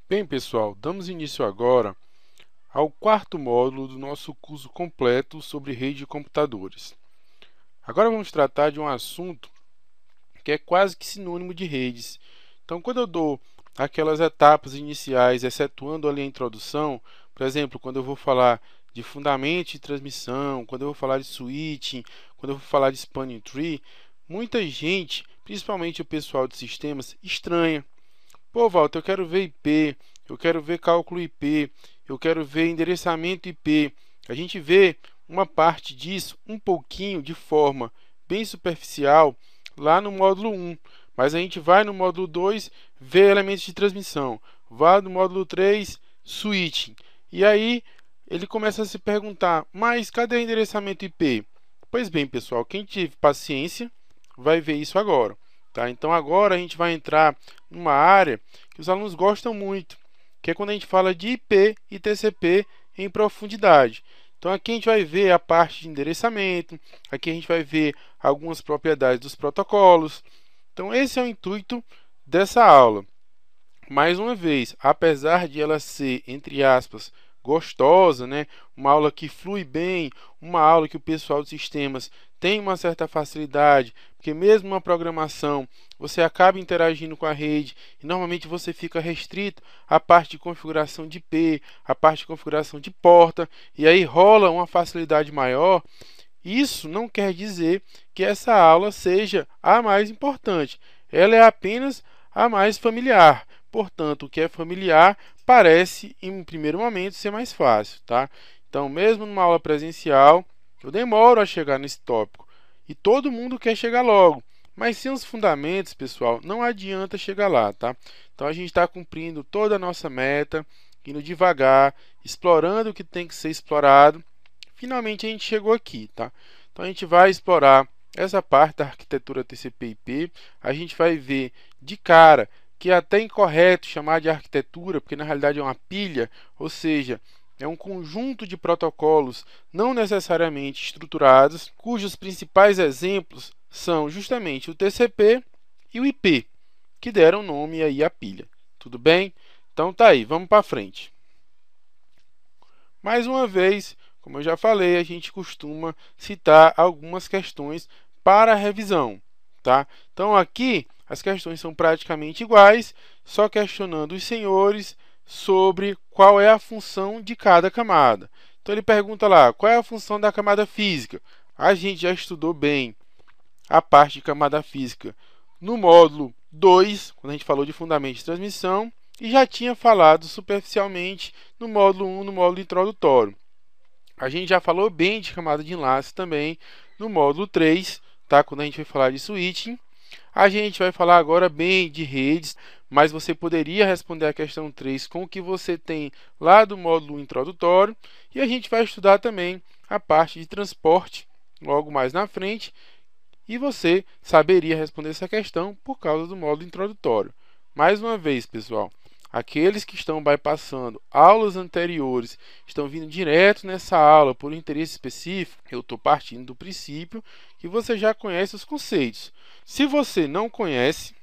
Bem, pessoal, damos início agora ao quarto módulo do nosso curso completo sobre rede de computadores. Agora vamos tratar de um assunto que é quase que sinônimo de redes. Então, quando eu dou aquelas etapas iniciais, excetuando ali a introdução, por exemplo, quando eu vou falar de fundamento de transmissão, quando eu vou falar de switching, quando eu vou falar de spanning tree, muita gente, principalmente o pessoal de sistemas, estranha. Pô, Walter, eu quero ver IP, eu quero ver cálculo IP, eu quero ver endereçamento IP. A gente vê uma parte disso um pouquinho de forma bem superficial lá no módulo 1, mas a gente vai no módulo 2 ver elementos de transmissão, vai no módulo 3 switching. E aí ele começa a se perguntar, mas cadê o endereçamento IP? Pois bem, pessoal, quem tiver paciência vai ver isso agora. Tá? Então agora a gente vai entrar numa área que os alunos gostam muito, que é quando a gente fala de IP e TCP em profundidade. Então aqui a gente vai ver a parte de endereçamento, aqui a gente vai ver algumas propriedades dos protocolos. Então esse é o intuito dessa aula. Mais uma vez, apesar de ela ser, entre aspas, gostosa, né? Uma aula que flui bem, uma aula que o pessoal de sistemas tem uma certa facilidade, porque mesmo uma programação você acaba interagindo com a rede e normalmente você fica restrito à parte de configuração de IP, à parte de configuração de porta, e aí rola uma facilidade maior. Isso não quer dizer que essa aula seja a mais importante, ela é apenas a mais familiar. Portanto, o que é familiar parece, em um primeiro momento, ser mais fácil, tá? Então, mesmo numa aula presencial, eu demoro a chegar nesse tópico. E todo mundo quer chegar logo. Mas sem os fundamentos, pessoal, não adianta chegar lá, tá? Então, a gente está cumprindo toda a nossa meta, indo devagar, explorando o que tem que ser explorado. Finalmente, a gente chegou aqui, tá? Então, a gente vai explorar essa parte da arquitetura TCP/IP. A gente vai ver de cara que é até incorreto chamar de arquitetura, porque na realidade é uma pilha, ou seja, é um conjunto de protocolos não necessariamente estruturados, cujos principais exemplos são justamente o TCP e o IP, que deram nome aí à pilha. Tudo bem? Então tá aí, vamos para frente. Mais uma vez, como eu já falei, a gente costuma citar algumas questões para revisão, tá? Então aqui as questões são praticamente iguais, só questionando os senhores sobre qual é a função de cada camada. Então ele pergunta lá, qual é a função da camada física? A gente já estudou bem a parte de camada física no módulo 2, quando a gente falou de fundamento de transmissão, e já tinha falado superficialmente no módulo 1, no módulo introdutório. A gente já falou bem de camada de enlace também no módulo 3, tá? Quando a gente vai falar de switching. A gente vai falar agora bem de redes, mas você poderia responder a questão 3 com o que você tem lá do módulo introdutório. E a gente vai estudar também a parte de transporte logo mais na frente. E você saberia responder essa questão por causa do módulo introdutório. Mais uma vez, pessoal, aqueles que estão bypassando aulas anteriores, estão vindo direto nessa aula por interesse específico, eu estou partindo do princípio que você já conhece os conceitos. Se você não conhece,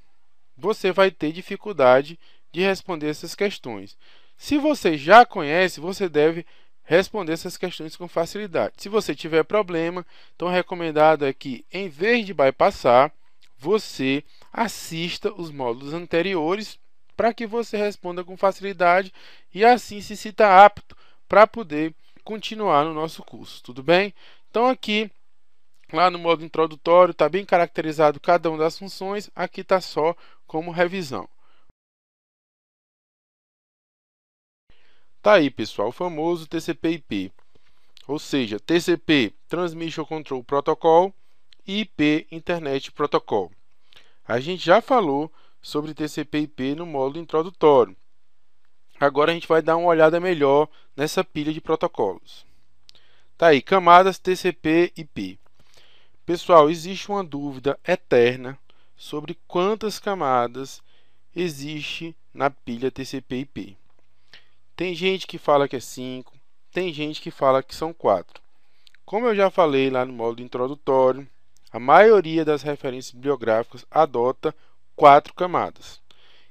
você vai ter dificuldade de responder essas questões. Se você já conhece, você deve responder essas questões com facilidade. Se você tiver problema, então recomendado é que, em vez de bypassar, você assista os módulos anteriores para que você responda com facilidade e assim se sinta apto para poder continuar no nosso curso, tudo bem? Então aqui, lá no módulo introdutório, está bem caracterizado cada uma das funções, aqui está só como revisão. Tá aí, pessoal, o famoso TCP/IP, ou seja, TCP, Transmission Control Protocol, e IP, Internet Protocol. A gente já falou sobre TCP/IP no módulo introdutório. Agora a gente vai dar uma olhada melhor nessa pilha de protocolos. Tá aí, camadas TCP/IP. Pessoal, existe uma dúvida eterna sobre quantas camadas existe na pilha TCP/IP. Tem gente que fala que é 5, tem gente que fala que são 4. Como eu já falei lá no módulo introdutório, a maioria das referências bibliográficas adota 4 camadas.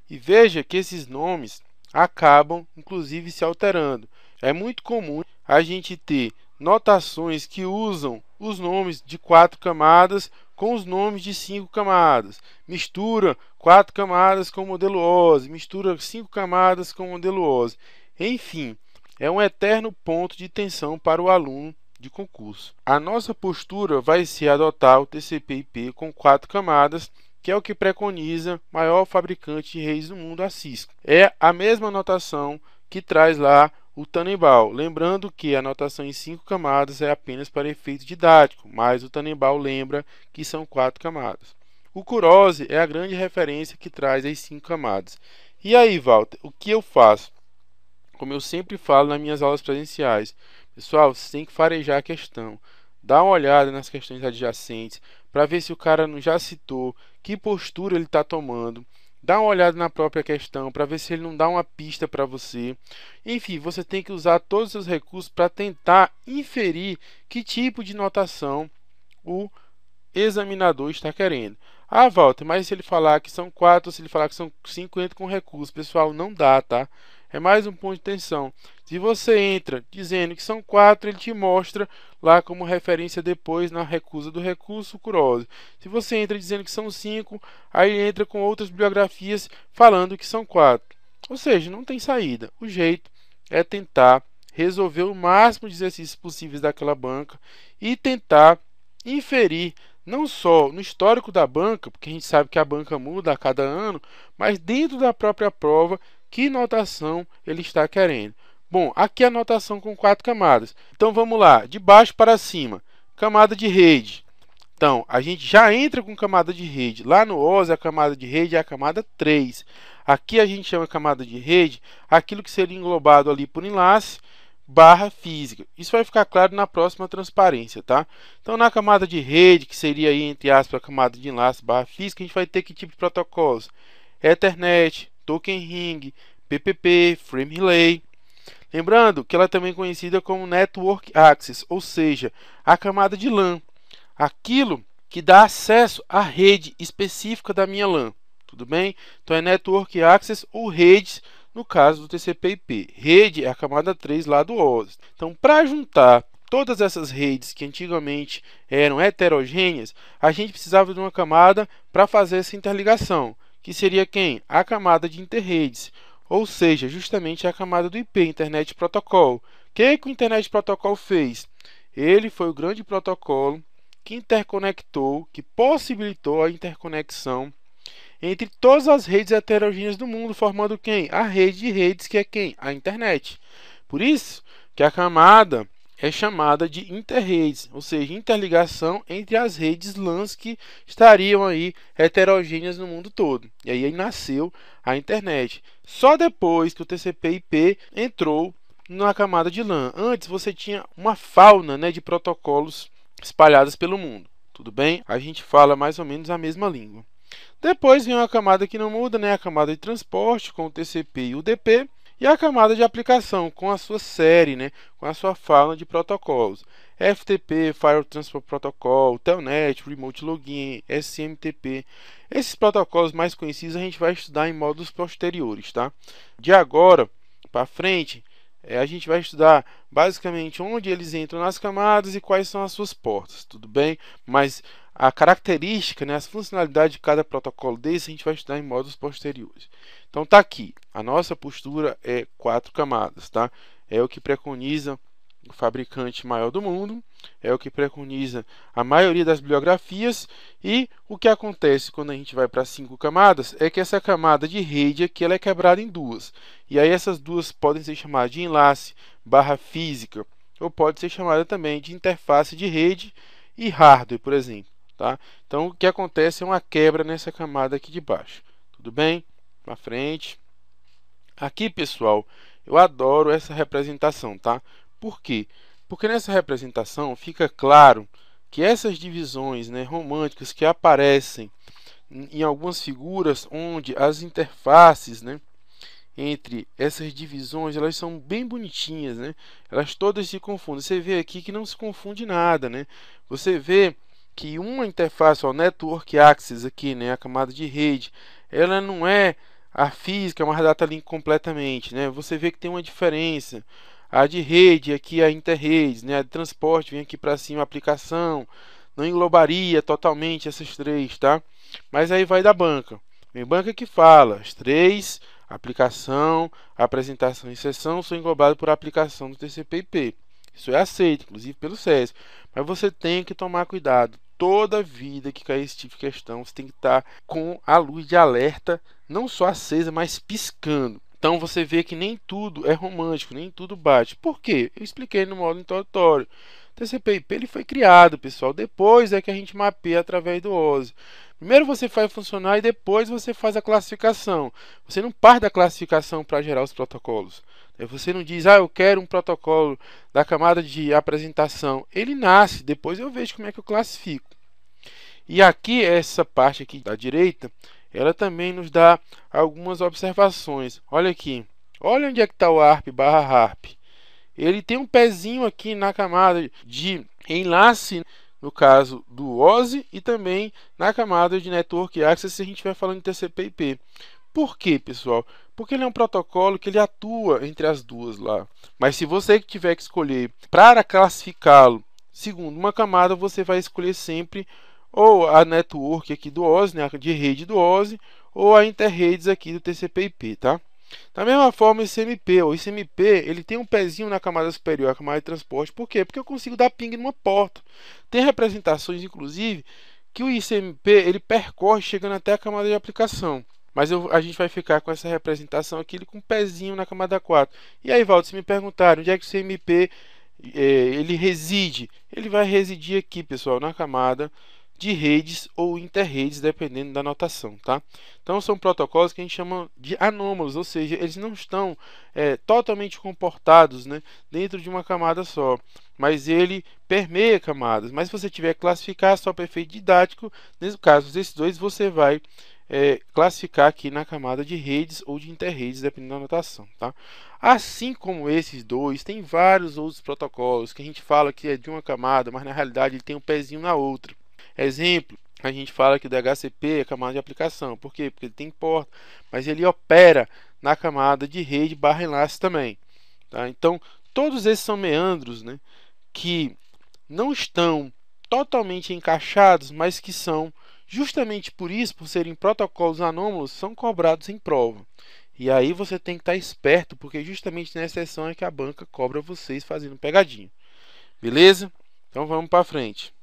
E veja que esses nomes acabam inclusive se alterando. É muito comum a gente ter notações que usam os nomes de 4 camadas com os nomes de 5 camadas. Mistura 4 camadas com modelo OSI, mistura 5 camadas com modelo OSI. Enfim, é um eterno ponto de tensão para o aluno de concurso. A nossa postura vai ser adotar o TCP/IP com 4 camadas, que é o que preconiza o maior fabricante de redes do mundo, a Cisco. É a mesma notação que traz lá o Tannenbaum, lembrando que a notação em 5 camadas é apenas para efeito didático, mas o Tannenbaum lembra que são 4 camadas. O Kurose é a grande referência que traz as 5 camadas. E aí, Walter, o que eu faço? Como eu sempre falo nas minhas aulas presenciais, pessoal, você tem que farejar a questão. Dá uma olhada nas questões adjacentes para ver se o cara não já citou, que postura ele está tomando. Dá uma olhada na própria questão para ver se ele não dá uma pista para você. Enfim, você tem que usar todos os seus recursos para tentar inferir que tipo de notação o examinador está querendo. Ah, Walter, mas se ele falar que são 4, se ele falar que são 5, entra com recurso. Pessoal, não dá, tá? É mais um ponto de atenção. Se você entra dizendo que são 4, ele te mostra lá como referência depois na recusa do recurso, o Kurose. Se você entra dizendo que são 5, aí entra com outras bibliografias falando que são 4. Ou seja, não tem saída. O jeito é tentar resolver o máximo de exercícios possíveis daquela banca e tentar inferir não só no histórico da banca, porque a gente sabe que a banca muda a cada ano, mas dentro da própria prova, que notação ele está querendo. Bom, aqui é a notação com 4 camadas. Então vamos lá, de baixo para cima, camada de rede. Então, a gente já entra com camada de rede. Lá no OSI, a camada de rede é a camada 3. Aqui a gente chama camada de rede aquilo que seria englobado ali por enlace, barra física. Isso vai ficar claro na próxima transparência, tá? Então, na camada de rede, que seria aí, entre aspas, a camada de enlace, barra física, a gente vai ter que tipo de protocolos? Ethernet, Token Ring, PPP, Frame Relay. Lembrando que ela é também conhecida como Network Access, ou seja, a camada de LAN. Aquilo que dá acesso à rede específica da minha LAN. Tudo bem? Então, é Network Access ou redes, no caso do TCP/IP. Rede é a camada 3 lá do OSI. Então, para juntar todas essas redes que antigamente eram heterogêneas, a gente precisava de uma camada para fazer essa interligação, que seria quem? A camada de interredes, ou seja, justamente a camada do IP, Internet Protocol. O que o Internet Protocol fez? Ele foi o grande protocolo que interconectou, que possibilitou a interconexão entre todas as redes heterogêneas do mundo, formando quem? A rede de redes, que é quem? A internet. Por isso que a camada é chamada de interredes, ou seja, interligação entre as redes LANs que estariam aí heterogêneas no mundo todo. E aí nasceu a internet. Só depois que o TCP/IP entrou na camada de LAN. Antes você tinha uma fauna, né, de protocolos espalhados pelo mundo. Tudo bem? A gente fala mais ou menos a mesma língua. Depois vem uma camada que não muda, né? A camada de transporte com o TCP e o UDP, e a camada de aplicação com a sua série, né? Com a sua fauna de protocolos. FTP, File Transport Protocol, Telnet, Remote Login, SMTP. Esses protocolos mais conhecidos a gente vai estudar em módulos posteriores, tá? De agora para frente, a gente vai estudar basicamente onde eles entram nas camadas e quais são as suas portas, tudo bem? Mas a característica, né, as funcionalidades de cada protocolo desse a gente vai estudar em módulos posteriores. Então tá aqui, a nossa postura é 4 camadas, tá? É o que preconiza o fabricante maior do mundo, é o que preconiza a maioria das bibliografias, e o que acontece quando a gente vai para 5 camadas é que essa camada de rede aqui ela é quebrada em duas, e aí essas duas podem ser chamadas de enlace, barra física, ou pode ser chamada também de interface de rede e hardware, por exemplo, tá? Então o que acontece é uma quebra nessa camada aqui de baixo, tudo bem? Para frente. Aqui, pessoal, eu adoro essa representação, tá? Por quê? Porque nessa representação fica claro que essas divisões, né, românticas que aparecem em algumas figuras onde as interfaces, né, entre essas divisões, elas são bem bonitinhas, né? Elas todas se confundem. Você vê aqui que não se confunde nada, né? Você vê que uma interface, o Network Access aqui, né, a camada de rede, ela não é a física é uma data link completamente, né? Você vê que tem uma diferença. A de rede, aqui a interredes, né? A de transporte vem aqui para cima, a aplicação. Não englobaria totalmente essas três, tá? Mas aí vai da banca. Tem banca que fala, as três, aplicação, apresentação e sessão, são englobadas por aplicação do TCP/IP. Isso é aceito, inclusive pelo SESP. Mas você tem que tomar cuidado. Toda vida que cair esse tipo de questão, você tem que estar com a luz de alerta não só acesa, mas piscando. Então você vê que nem tudo é romântico, nem tudo bate. Por quê? Eu expliquei no modo introdutório. O TCP/IP ele foi criado, pessoal. Depois é que a gente mapeia através do OSI. Primeiro você faz funcionar e depois você faz a classificação. Você não parte da classificação para gerar os protocolos. Você não diz, eu quero um protocolo da camada de apresentação. Ele nasce, depois eu vejo como é que eu classifico. E aqui, essa parte aqui da direita, ela também nos dá algumas observações. Olha aqui, olha onde é que está o ARP/ARP. Ele tem um pezinho aqui na camada de enlace, no caso do OSI, e também na camada de Network Access se a gente estiver falando de TCP/IP. Por quê, pessoal? Porque ele é um protocolo que ele atua entre as duas lá. Mas se você tiver que escolher para classificá-lo segundo uma camada, você vai escolher sempre ou a network aqui do OSI, né, de rede do OSI, ou a interredes aqui do TCP/IP, tá? Da mesma forma, o ICMP. O ICMP ele tem um pezinho na camada superior, a camada de transporte. Por quê? Porque eu consigo dar ping numa porta. Tem representações, inclusive, que o ICMP ele percorre chegando até a camada de aplicação. Mas a gente vai ficar com essa representação aqui com um pezinho na camada 4. E aí, Valdo, se me perguntarem onde é que o ICMP ele reside, ele vai residir aqui, pessoal, na camada de redes ou interredes, dependendo da notação, tá? Então são protocolos que a gente chama de anômalos, ou seja, eles não estão totalmente comportados, né, dentro de uma camada só, mas ele permeia camadas. Mas se você tiver que classificar só para efeito didático, nesse caso desses dois, você vai classificar aqui na camada de redes ou de interredes, dependendo da notação, tá? Assim como esses dois, tem vários outros protocolos que a gente fala que é de uma camada, mas na realidade ele tem um pezinho na outra. Exemplo, a gente fala que o DHCP é camada de aplicação. Por quê? Porque ele tem porta, mas ele opera na camada de rede/enlace também. Tá? Então, todos esses são meandros, né, que não estão totalmente encaixados, mas que são, justamente por isso, por serem protocolos anômalos, são cobrados em prova. E aí você tem que estar esperto, porque justamente nessa sessão é que a banca cobra vocês fazendo pegadinha. Beleza? Então vamos para frente.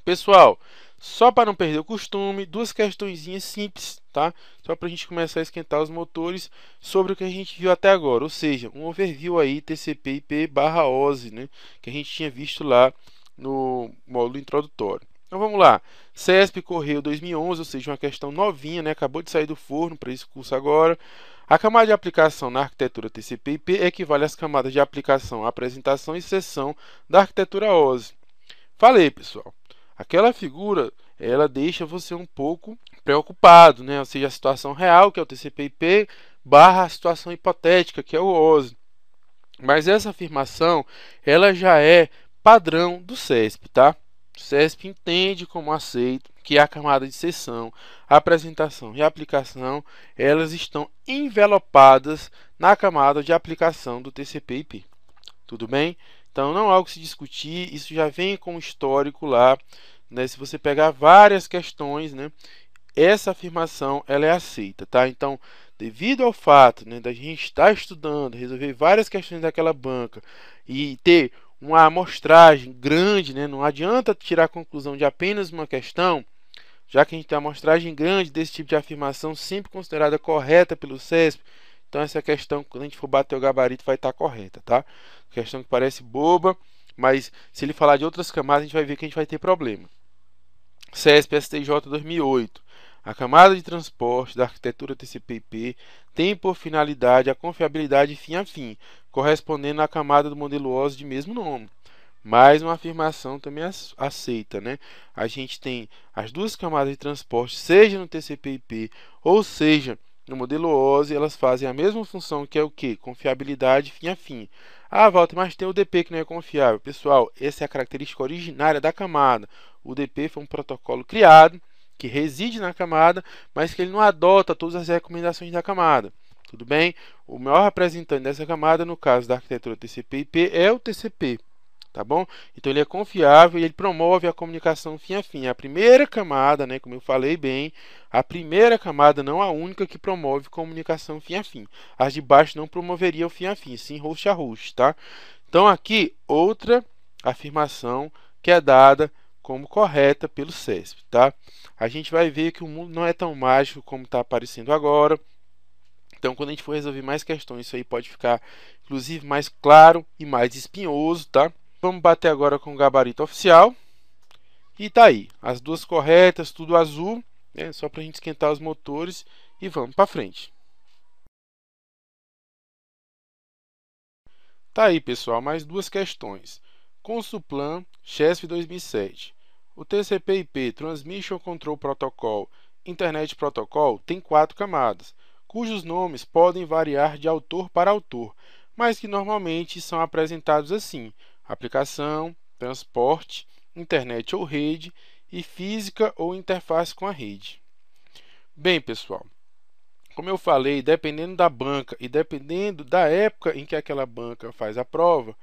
Pessoal, só para não perder o costume, duas questõezinhas simples, tá? Só para a gente começar a esquentar os motores sobre o que a gente viu até agora, ou seja, um overview aí TCP/IP/OSI, né? Que a gente tinha visto lá no módulo introdutório. Então vamos lá, CESP Correio 2011, ou seja, uma questão novinha, né? Acabou de sair do forno para esse curso agora. A camada de aplicação na arquitetura TCP/IP equivale às camadas de aplicação, apresentação e sessão da arquitetura OSI. Falei, pessoal. Aquela figura, ela deixa você um pouco preocupado, né? Ou seja, a situação real, que é o TCP/IP, barra a situação hipotética, que é o OSI. Mas essa afirmação, ela já é padrão do CESP, tá? O CESP entende como aceito que a camada de sessão, apresentação e aplicação, elas estão envelopadas na camada de aplicação do TCP/IP. Tudo bem? Então não há algo que se discutir, isso já vem com o histórico lá, né? Se você pegar várias questões, né, essa afirmação ela é aceita, tá? Então, devido ao fato, né, da gente estar estudando, resolver várias questões daquela banca e ter uma amostragem grande, né, não adianta tirar a conclusão de apenas uma questão, já que a gente tem uma amostragem grande desse tipo de afirmação, sempre considerada correta pelo CESP. Então essa questão, quando a gente for bater o gabarito, vai estar correta, tá? Questão que parece boba, mas se ele falar de outras camadas, a gente vai ver que a gente vai ter problema. CESP STJ 2008. A camada de transporte da arquitetura TCP/IP tem por finalidade a confiabilidade fim a fim, correspondendo à camada do modelo OSI de mesmo nome. Mais uma afirmação também aceita, né? A gente tem as duas camadas de transporte, seja no TCP/IP ou seja no modelo OSI, elas fazem a mesma função, que é o quê? Confiabilidade fim a fim. Ah, Walter, mas tem o DP que não é confiável. Pessoal, essa é a característica originária da camada. O DP foi um protocolo criado que reside na camada, mas que ele não adota todas as recomendações da camada. Tudo bem? O maior representante dessa camada, no caso da arquitetura TCP/IP, é o TCP. Tá bom? Então ele é confiável e ele promove a comunicação fim a fim. A primeira camada, né, como eu falei bem, a primeira camada, não a única que promove comunicação fim a fim. As de baixo não promoveriam fim a fim, sim host a host, tá? Então aqui outra afirmação que é dada como correta pelo CESP, tá? A gente vai ver que o mundo não é tão mágico como está aparecendo agora. Então, quando a gente for resolver mais questões, isso aí pode ficar, inclusive, mais claro e mais espinhoso, tá? Vamos bater agora com o gabarito oficial. E tá aí, as duas corretas, tudo azul, né? Só para a gente esquentar os motores e vamos para frente. Tá aí, pessoal, mais duas questões. Consuplan, CHESP 2007. O TCP/IP, Transmission Control Protocol, Internet Protocol, tem 4 camadas, cujos nomes podem variar de autor para autor, mas que normalmente são apresentados assim: aplicação, transporte, internet ou rede e física ou interface com a rede. Bem, pessoal, como eu falei, dependendo da banca e dependendo da época em que aquela banca faz a prova,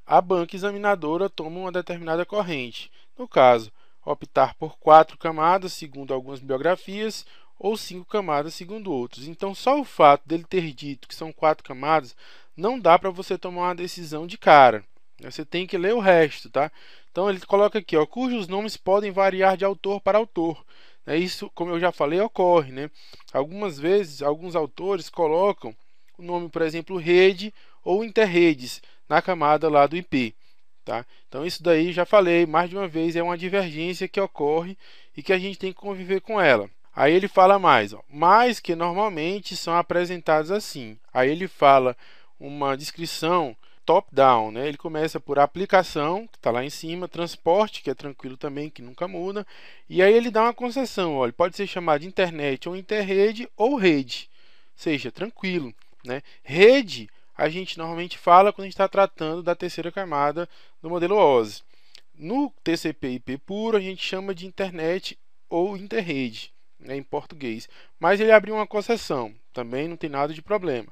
a banca examinadora toma uma determinada corrente. No caso, optar por 4 camadas, segundo algumas bibliografias, ou 5 camadas, segundo outros. Então, só o fato dele ter dito que são 4 camadas não dá para você tomar uma decisão de cara. Você tem que ler o resto, tá? Então, ele coloca aqui, ó, cujos nomes podem variar de autor para autor. Isso, como eu já falei, ocorre, né? Algumas vezes, alguns autores colocam o nome, por exemplo, rede ou interredes na camada lá do IP. Tá? Então, isso daí, já falei mais de uma vez, é uma divergência que ocorre e que a gente tem que conviver com ela. Aí ele fala mais, ó, mas que normalmente são apresentados assim. Aí ele fala uma descrição top-down, né? Ele começa por aplicação, que está lá em cima, transporte, que é tranquilo também, que nunca muda, e aí ele dá uma concessão, ó, ele pode ser chamado de internet ou interrede ou rede, seja, tranquilo, né? Rede, a gente normalmente fala quando a gente está tratando da terceira camada do modelo OSI. No TCP/IP puro, a gente chama de internet ou interrede, né, em português. Mas ele abriu uma concessão, também não tem nada de problema.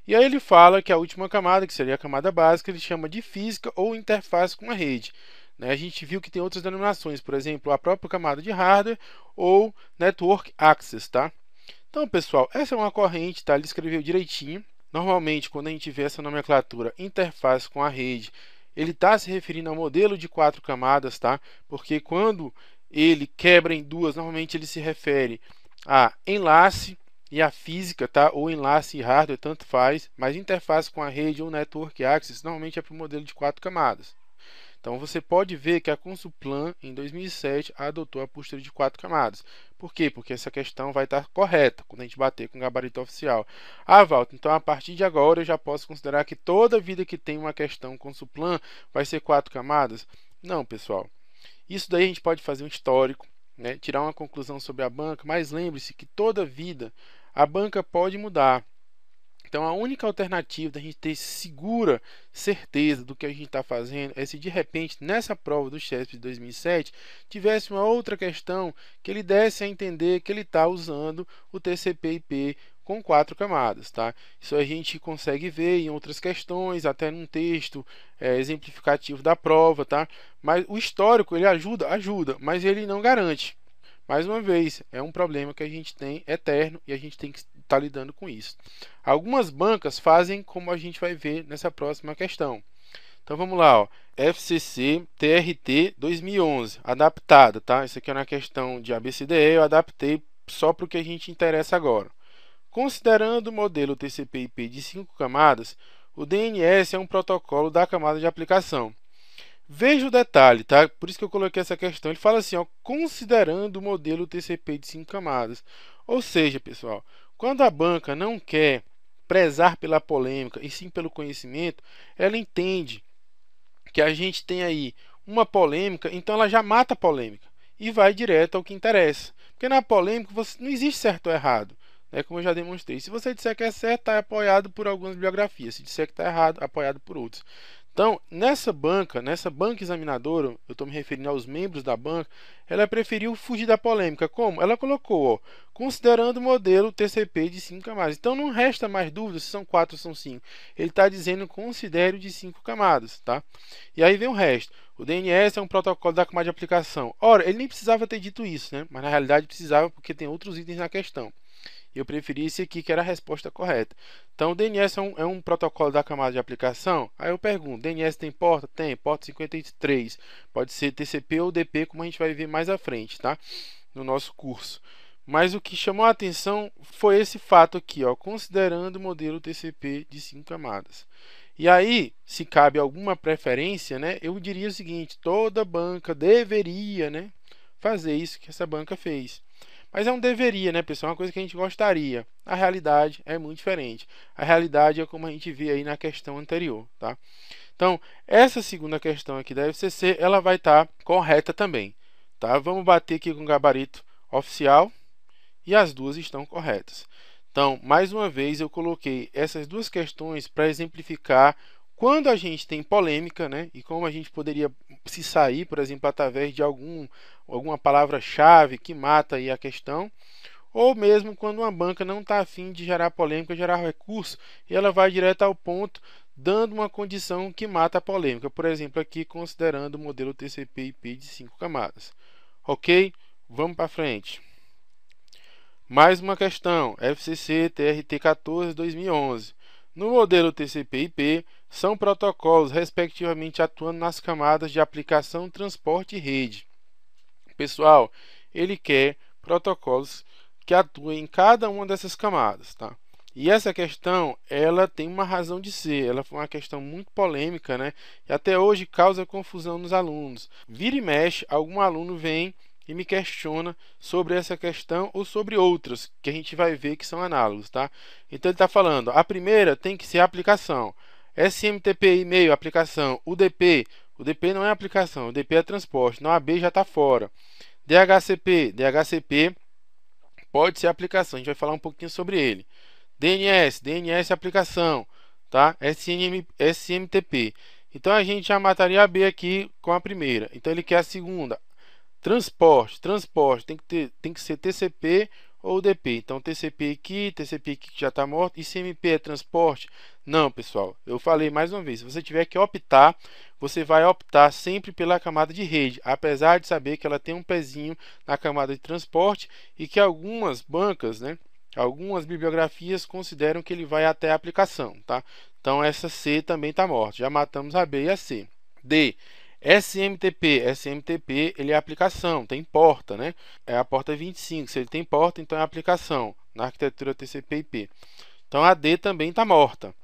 E aí ele fala que a última camada, que seria a camada básica, ele chama de física ou interface com a rede. Né? A gente viu que tem outras denominações, por exemplo, a própria camada de hardware ou network access, tá? Então, pessoal, essa é uma corrente, tá? Ele escreveu direitinho. Normalmente, quando a gente vê essa nomenclatura interface com a rede, ele está se referindo ao modelo de 4 camadas, tá? Porque quando ele quebra em duas, normalmente ele se refere a enlace e a física, tá? Ou enlace e hardware, tanto faz, mas interface com a rede ou network access normalmente é para o modelo de 4 camadas. Então, você pode ver que a Consuplan, em 2007, adotou a postura de 4 camadas. Por quê? Porque essa questão vai estar correta quando a gente bater com o gabarito oficial. Ah, Walter, então a partir de agora eu já posso considerar que toda vida que tem uma questão Consuplan vai ser 4 camadas? Não, pessoal. Isso daí a gente pode fazer um histórico, né? Tirar uma conclusão sobre a banca, mas lembre-se que toda vida a banca pode mudar. Então, a única alternativa da gente ter segura certeza do que a gente está fazendo é se de repente nessa prova do CHESP de 2007 tivesse uma outra questão que ele desse a entender que ele está usando o TCP/IP com 4 camadas, tá? Isso a gente consegue ver em outras questões, até num texto exemplificativo da prova, tá? Mas o histórico ele ajuda, mas ele não garante. Mais uma vez, é um problema que a gente tem eterno e a gente tem que estar lidando com isso. Algumas bancas fazem como a gente vai ver nessa próxima questão. Então vamos lá, ó. FCC TRT 2011, adaptada, tá? Isso aqui é uma questão de ABCDE, eu adaptei só para o que a gente interessa agora. Considerando o modelo TCP/IP de 5 camadas, o DNS é um protocolo da camada de aplicação. Veja o detalhe, tá? Por isso que eu coloquei essa questão. Ele fala assim, ó, considerando o modelo TCP de 5 camadas. Ou seja, pessoal, quando a banca não quer prezar pela polêmica e sim pelo conhecimento, ela entende que a gente tem aí uma polêmica, então ela já mata a polêmica e vai direto ao que interessa. Porque na polêmica não existe certo ou errado, né? Como eu já demonstrei. Se você disser que é certo, está apoiado por algumas bibliografias. Se disser que está errado, apoiado por outros. Então, nessa banca examinadora, eu estou me referindo aos membros da banca, ela preferiu fugir da polêmica. Como? Ela colocou, ó, considerando o modelo TCP de 5 camadas. Então, não resta mais dúvida se são 4 ou são 5. Ele está dizendo considere o de 5 camadas. Tá? E aí vem o resto. O DNS é um protocolo da camada de aplicação. Ora, ele nem precisava ter dito isso, né? Mas na realidade precisava porque tem outros itens na questão. Eu preferi esse aqui, que era a resposta correta. Então, o DNS é um protocolo da camada de aplicação? Aí eu pergunto, DNS tem porta? Tem, porta 53. Pode ser TCP ou DP, como a gente vai ver mais à frente, tá? No nosso curso. Mas o que chamou a atenção foi esse fato aqui, ó, considerando o modelo TCP de 5 camadas. E aí, se cabe alguma preferência, né, eu diria o seguinte, toda banca deveria, né, fazer isso que essa banca fez. Mas é um deveria, né, pessoal? É uma coisa que a gente gostaria. A realidade é muito diferente. A realidade é como a gente vê aí na questão anterior, tá? Então, essa segunda questão aqui da FCC, ela vai estar correta também, tá? Vamos bater aqui com o gabarito oficial e as duas estão corretas. Então, mais uma vez, eu coloquei essas duas questões para exemplificar quando a gente tem polêmica, né, e como a gente poderia se sair, por exemplo, através de alguma palavra-chave que mata aí a questão, ou mesmo quando uma banca não está afim de gerar polêmica, gerar recurso, e ela vai direto ao ponto, dando uma condição que mata a polêmica. Por exemplo, aqui considerando o modelo TCP/IP de 5 camadas. Ok? Vamos para frente. Mais uma questão, FCC TRT 14/2011. No modelo TCP/IP, são protocolos respectivamente atuando nas camadas de aplicação, transporte e rede. Pessoal, ele quer protocolos que atuem em cada uma dessas camadas, tá? E essa questão, ela tem uma razão de ser, ela foi uma questão muito polêmica, né? E até hoje causa confusão nos alunos. Vira e mexe, algum aluno vem e me questiona sobre essa questão ou sobre outras, que a gente vai ver que são análogos, tá? Então ele está falando, a primeira tem que ser a aplicação. SMTP e-mail, aplicação. UDP não é aplicação, o DP é transporte, não, a B já está fora. DHCP pode ser aplicação, a gente vai falar um pouquinho sobre ele. DNS é aplicação, tá? SMTP. Então a gente já mataria a B aqui com a primeira. Então ele quer a segunda. Transporte tem que ser TCP ou UDP. Então TCP aqui que já está morto. ICMP é transporte? Não, pessoal. Eu falei mais uma vez, se você tiver que optar, você vai optar sempre pela camada de rede, apesar de saber que ela tem um pezinho na camada de transporte e que algumas bancas, né, algumas bibliografias consideram que ele vai até a aplicação, tá? Então essa C também está morta. Já matamos a B e a C. D. SMTP, ele é aplicação, tem porta, né? É a porta 25, se ele tem porta, então é aplicação, na arquitetura TCP/IP. Então a D também está morta.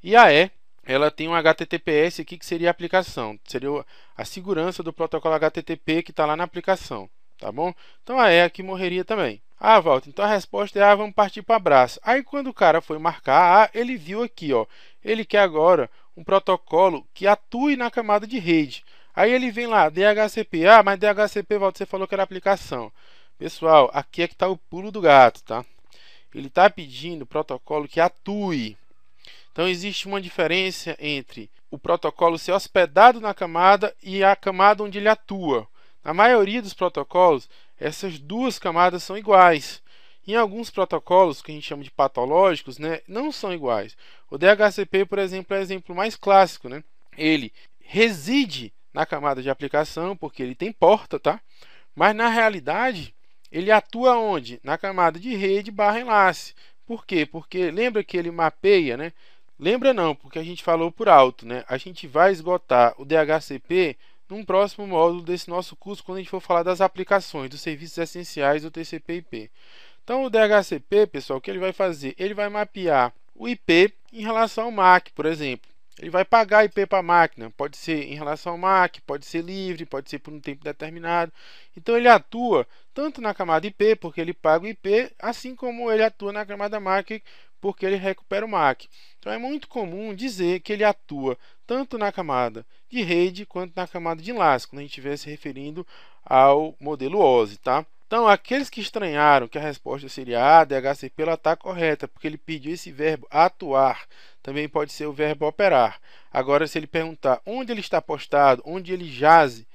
E a E, ela tem um HTTPS aqui que seria a aplicação, seria a segurança do protocolo HTTP que está lá na aplicação, tá bom? Então a E aqui morreria também. Ah, Walter, então a resposta é A, vamos partir para abraço. Aí quando o cara foi marcar A, ele viu aqui, ó, ele quer agora um protocolo que atue na camada de rede. Aí ele vem lá, DHCP. Ah, mas DHCP, Walter, você falou que era aplicação. Pessoal, aqui é que está o pulo do gato, tá? Ele está pedindo protocolo que atue. Então, existe uma diferença entre o protocolo ser hospedado na camada e a camada onde ele atua. Na maioria dos protocolos, essas duas camadas são iguais. Em alguns protocolos, que a gente chama de patológicos, né, não são iguais. O DHCP, por exemplo, é o exemplo mais clássico, né? Ele reside na camada de aplicação, porque ele tem porta, tá? Mas na realidade, ele atua onde? Na camada de rede / enlace. Por quê? Porque lembra que ele mapeia, né? Lembra não, porque a gente falou por alto, né? A gente vai esgotar o DHCP num próximo módulo desse nosso curso, quando a gente for falar das aplicações, dos serviços essenciais do TCP/IP. Então, o DHCP, pessoal, o que ele vai fazer? Ele vai mapear o IP em relação ao MAC, por exemplo. Ele vai pagar IP para a máquina, pode ser em relação ao MAC, pode ser livre, pode ser por um tempo determinado. Então ele atua tanto na camada IP, porque ele paga o IP, assim como ele atua na camada MAC, porque ele recupera o MAC. Então é muito comum dizer que ele atua tanto na camada de rede quanto na camada de enlace, quando a gente estiver se referindo ao modelo OSI, tá? Então, Então, aqueles que estranharam que a resposta seria A, DHCP, ela está correta, porque ele pediu esse verbo atuar. Também pode ser o verbo operar. Agora, se ele perguntar onde ele está postado, onde ele jaz,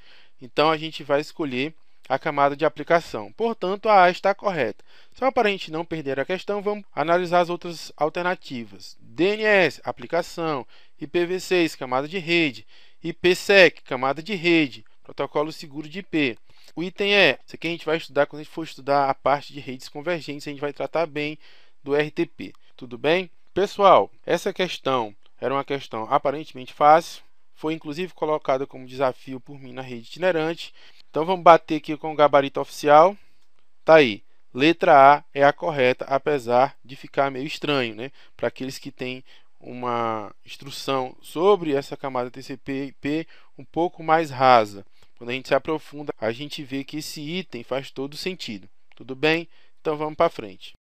então a gente vai escolher a camada de aplicação. Portanto, a A está correta. Só para a gente não perder a questão, vamos analisar as outras alternativas. DNS, aplicação. IPv6, camada de rede. IPsec, camada de rede. Protocolo seguro de IP. O item isso aqui a gente vai estudar quando a gente for estudar a parte de redes convergentes, a gente vai tratar bem do RTP. Tudo bem? Pessoal, essa questão era uma questão aparentemente fácil, foi inclusive colocada como desafio por mim na rede itinerante. Então vamos bater aqui com o gabarito oficial. Tá aí. Letra A é a correta, apesar de ficar meio estranho, né? Para aqueles que têm uma instrução sobre essa camada TCP/IP um pouco mais rasa. Quando a gente se aprofunda, a gente vê que esse item faz todo sentido. Tudo bem? Então vamos para frente.